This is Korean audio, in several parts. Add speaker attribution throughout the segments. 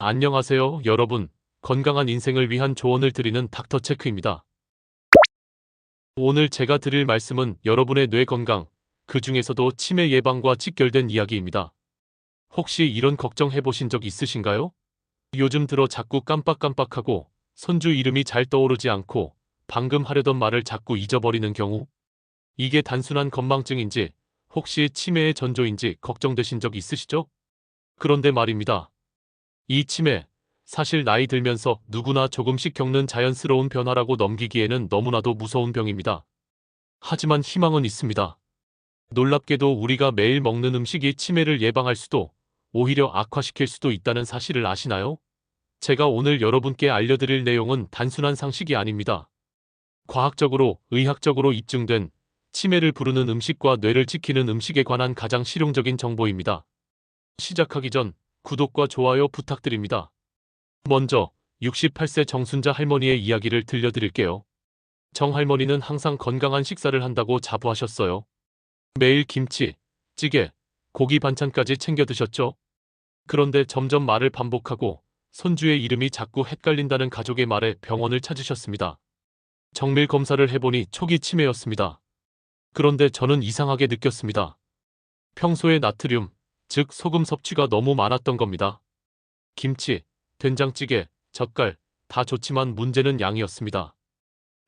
Speaker 1: 안녕하세요, 여러분. 건강한 인생을 위한 조언을 드리는 닥터체크입니다. 오늘 제가 드릴 말씀은 여러분의 뇌 건강, 그 중에서도 치매 예방과 직결된 이야기입니다. 혹시 이런 걱정 해보신 적 있으신가요? 요즘 들어 자꾸 깜빡깜빡하고 손주 이름이 잘 떠오르지 않고 방금 하려던 말을 자꾸 잊어버리는 경우? 이게 단순한 건망증인지 혹시 치매의 전조인지 걱정되신 적 있으시죠? 그런데 말입니다. 이 치매, 사실 나이 들면서 누구나 조금씩 겪는 자연스러운 변화라고 넘기기에는 너무나도 무서운 병입니다. 하지만 희망은 있습니다. 놀랍게도 우리가 매일 먹는 음식이 치매를 예방할 수도, 오히려 악화시킬 수도 있다는 사실을 아시나요? 제가 오늘 여러분께 알려드릴 내용은 단순한 상식이 아닙니다. 과학적으로, 의학적으로 입증된 치매를 부르는 음식과 뇌를 지키는 음식에 관한 가장 실용적인 정보입니다. 시작하기 전 구독과 좋아요 부탁드립니다. 먼저 68세 정순자 할머니의 이야기를 들려드릴게요. 정 할머니는 항상 건강한 식사를 한다고 자부하셨어요. 매일 김치, 찌개, 고기 반찬까지 챙겨 드셨죠? 그런데 점점 말을 반복하고 손주의 이름이 자꾸 헷갈린다는 가족의 말에 병원을 찾으셨습니다. 정밀 검사를 해보니 초기 치매였습니다. 그런데 저는 이상하게 느꼈습니다. 평소에 나트륨, 즉 소금 섭취가 너무 많았던 겁니다. 김치, 된장찌개, 젓갈, 다 좋지만 문제는 양이었습니다.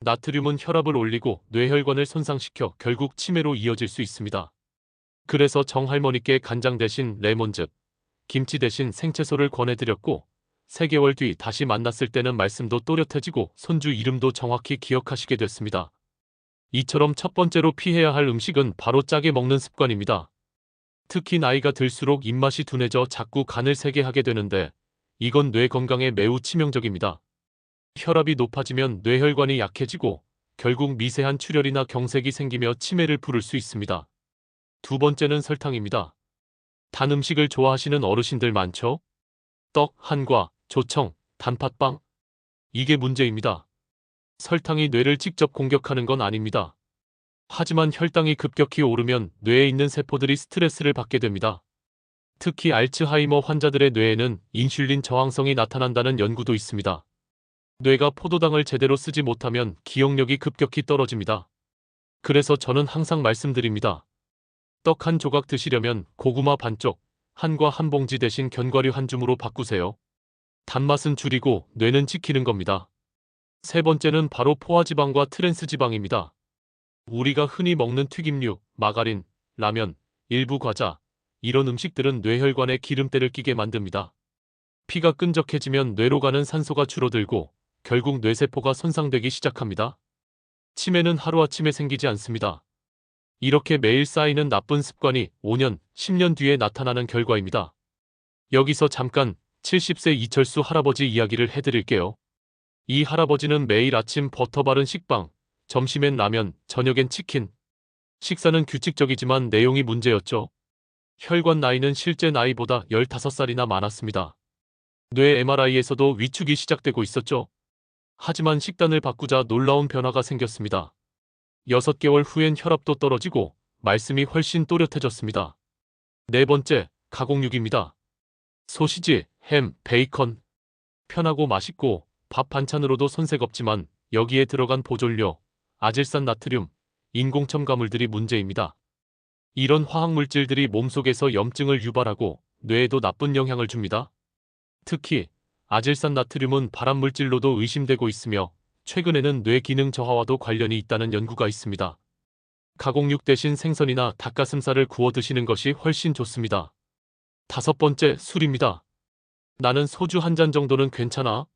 Speaker 1: 나트륨은 혈압을 올리고 뇌혈관을 손상시켜 결국 치매로 이어질 수 있습니다. 그래서 정할머니께 간장 대신 레몬즙, 김치 대신 생채소를 권해드렸고 3개월 뒤 다시 만났을 때는 말씀도 또렷해지고 손주 이름도 정확히 기억하시게 됐습니다. 이처럼 첫 번째로 피해야 할 음식은 바로 짜게 먹는 습관입니다. 특히 나이가 들수록 입맛이 둔해져 자꾸 간을 세게 하게 되는데 이건 뇌 건강에 매우 치명적입니다. 혈압이 높아지면 뇌혈관이 약해지고 결국 미세한 출혈이나 경색이 생기며 치매를 부를 수 있습니다. 두 번째는 설탕입니다. 단 음식을 좋아하시는 어르신들 많죠? 떡, 한과, 조청, 단팥빵. 이게 문제입니다. 설탕이 뇌를 직접 공격하는 건 아닙니다. 하지만 혈당이 급격히 오르면 뇌에 있는 세포들이 스트레스를 받게 됩니다. 특히 알츠하이머 환자들의 뇌에는 인슐린 저항성이 나타난다는 연구도 있습니다. 뇌가 포도당을 제대로 쓰지 못하면 기억력이 급격히 떨어집니다. 그래서 저는 항상 말씀드립니다. 떡 한 조각 드시려면 고구마 반쪽, 한과 한 봉지 대신 견과류 한 줌으로 바꾸세요. 단맛은 줄이고 뇌는 지키는 겁니다. 세 번째는 바로 포화지방과 트랜스지방입니다. 우리가 흔히 먹는 튀김류, 마가린, 라면, 일부 과자, 이런 음식들은 뇌혈관에 기름때를 끼게 만듭니다. 피가 끈적해지면 뇌로 가는 산소가 줄어들고 결국 뇌세포가 손상되기 시작합니다. 치매는 하루아침에 생기지 않습니다. 이렇게 매일 쌓이는 나쁜 습관이 5년, 10년 뒤에 나타나는 결과입니다. 여기서 잠깐 70세 이철수 할아버지 이야기를 해드릴게요. 이 할아버지는 매일 아침 버터 바른 식빵, 점심엔 라면, 저녁엔 치킨. 식사는 규칙적이지만 내용이 문제였죠. 혈관 나이는 실제 나이보다 15살이나 많았습니다. 뇌 MRI에서도 위축이 시작되고 있었죠. 하지만 식단을 바꾸자 놀라운 변화가 생겼습니다. 6개월 후엔 혈압도 떨어지고 말씀이 훨씬 또렷해졌습니다. 네 번째, 가공육입니다. 소시지, 햄, 베이컨. 편하고 맛있고 밥 반찬으로도 손색 없지만 여기에 들어간 보존료, 아질산 나트륨, 인공 첨가물들이 문제입니다. 이런 화학물질들이 몸속에서 염증을 유발하고 뇌에도 나쁜 영향을 줍니다. 특히 아질산 나트륨은 발암물질로도 의심되고 있으며 최근에는 뇌 기능 저하와도 관련이 있다는 연구가 있습니다. 가공육 대신 생선이나 닭가슴살을 구워 드시는 것이 훨씬 좋습니다. 다섯 번째, 술입니다. 나는 소주 한 잔 정도는 괜찮아?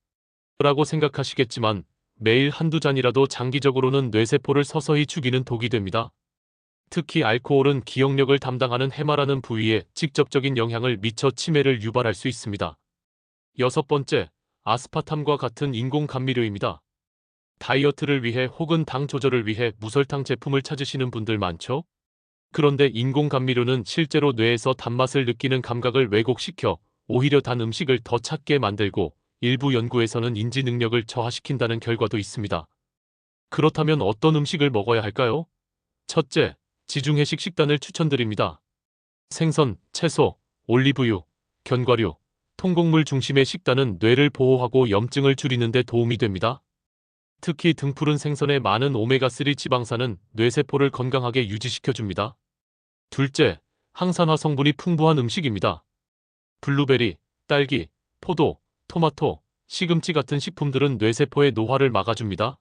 Speaker 1: 라고 생각하시겠지만 매일 한두 잔이라도 장기적으로는 뇌세포를 서서히 죽이는 독이 됩니다. 특히 알코올은 기억력을 담당하는 해마라는 부위에 직접적인 영향을 미쳐 치매를 유발할 수 있습니다. 여섯 번째, 아스파탐과 같은 인공 감미료입니다. 다이어트를 위해 혹은 당 조절을 위해 무설탕 제품을 찾으시는 분들 많죠? 그런데 인공 감미료는 실제로 뇌에서 단맛을 느끼는 감각을 왜곡시켜 오히려 단 음식을 더 찾게 만들고 일부 연구에서는 인지 능력을 저하시킨다는 결과도 있습니다. 그렇다면 어떤 음식을 먹어야 할까요? 첫째, 지중해식 식단을 추천드립니다. 생선, 채소, 올리브유, 견과류, 통곡물 중심의 식단은 뇌를 보호하고 염증을 줄이는 데 도움이 됩니다. 특히 등푸른 생선의 많은 오메가3 지방산은 뇌세포를 건강하게 유지시켜줍니다. 둘째, 항산화 성분이 풍부한 음식입니다. 블루베리, 딸기, 포도, 토마토, 시금치 같은 식품들은 뇌세포의 노화를 막아줍니다.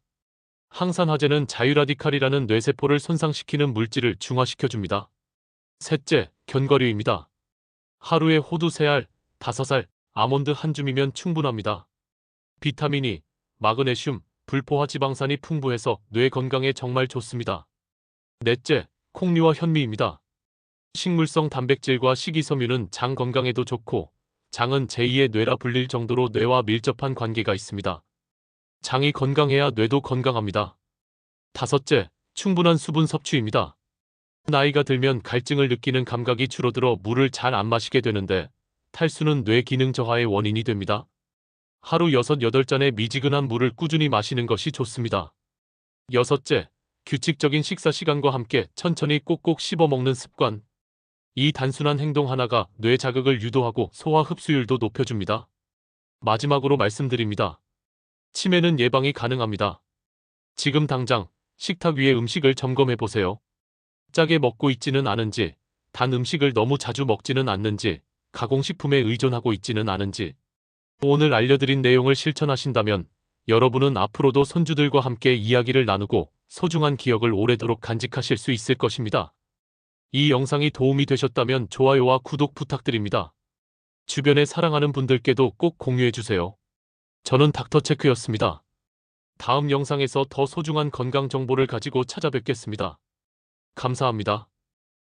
Speaker 1: 항산화제는 자유라디칼이라는 뇌세포를 손상시키는 물질을 중화시켜줍니다. 셋째, 견과류입니다. 하루에 호두 3알, 5알, 아몬드 한 줌이면 충분합니다. 비타민 E, 마그네슘, 불포화 지방산이 풍부해서 뇌 건강에 정말 좋습니다. 넷째, 콩류와 현미입니다. 식물성 단백질과 식이섬유는 장 건강에도 좋고, 장은 제2의 뇌라 불릴 정도로 뇌와 밀접한 관계가 있습니다. 장이 건강해야 뇌도 건강합니다. 다섯째, 충분한 수분 섭취입니다. 나이가 들면 갈증을 느끼는 감각이 줄어들어 물을 잘 안 마시게 되는데, 탈수는 뇌 기능 저하의 원인이 됩니다. 하루 6, 8잔의 미지근한 물을 꾸준히 마시는 것이 좋습니다. 여섯째, 규칙적인 식사 시간과 함께 천천히 꼭꼭 씹어 먹는 습관. 이 단순한 행동 하나가 뇌 자극을 유도하고 소화 흡수율도 높여줍니다. 마지막으로 말씀드립니다. 치매는 예방이 가능합니다. 지금 당장 식탁 위의 음식을 점검해 보세요. 짜게 먹고 있지는 않은지, 단 음식을 너무 자주 먹지는 않는지, 가공식품에 의존하고 있지는 않은지. 오늘 알려드린 내용을 실천하신다면 여러분은 앞으로도 손주들과 함께 이야기를 나누고 소중한 기억을 오래도록 간직하실 수 있을 것입니다. 이 영상이 도움이 되셨다면 좋아요와 구독 부탁드립니다. 주변에 사랑하는 분들께도 꼭 공유해주세요. 저는 닥터체크였습니다. 다음 영상에서 더 소중한 건강 정보를 가지고 찾아뵙겠습니다. 감사합니다.